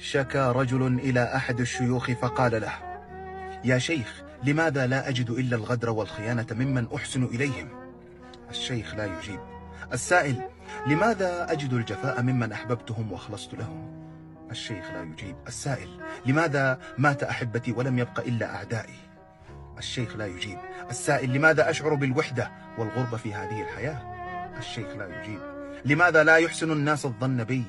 شكا رجل إلى أحد الشيوخ فقال له: يا شيخ، لماذا لا أجد إلا الغدر والخيانة ممن أحسن إليهم؟ الشيخ لا يجيب. السائل: لماذا أجد الجفاء ممن أحببتهم وأخلصت لهم؟ الشيخ لا يجيب. السائل: لماذا مات أحبتي ولم يبق إلا أعدائي؟ الشيخ لا يجيب. السائل: لماذا أشعر بالوحدة والغربة في هذه الحياة؟ الشيخ لا يجيب. لماذا لا يحسن الناس الظن بي؟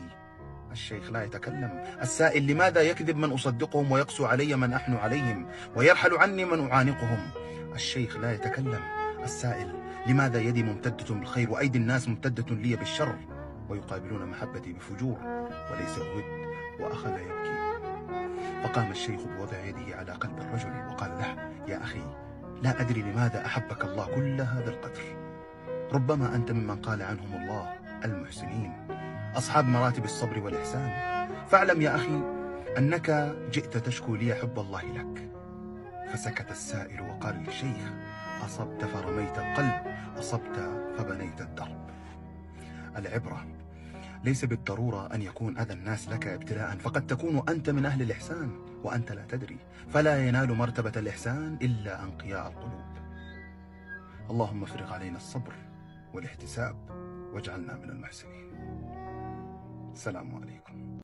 الشيخ لا يتكلم. السائل: لماذا يكذب من أصدقهم ويقسو علي من أحن عليهم ويرحل عني من أعانقهم؟ الشيخ لا يتكلم. السائل: لماذا يدي ممتدة بالخير وأيدي الناس ممتدة لي بالشر ويقابلون محبتي بفجور وليس بود؟ وأخذ يبكي. فقام الشيخ بوضع يده على قلب الرجل وقال له: يا أخي، لا أدري لماذا أحبك الله كل هذا القدر. ربما أنت ممن قال عنهم الله المحسنين، أصحاب مراتب الصبر والإحسان. فاعلم يا أخي أنك جئت تشكو لي حب الله لك. فسكت السائل وقال للشيخ: أصبت فرميت القلب، أصبت فبنيت الدرب. العبرة ليس بالضرورة أن يكون أذى الناس لك ابتلاء، فقد تكون أنت من أهل الإحسان وأنت لا تدري، فلا ينال مرتبة الإحسان إلا أنقياء القلوب. اللهم افرغ علينا الصبر والاحتساب واجعلنا من المحسنين. السلام عليكم.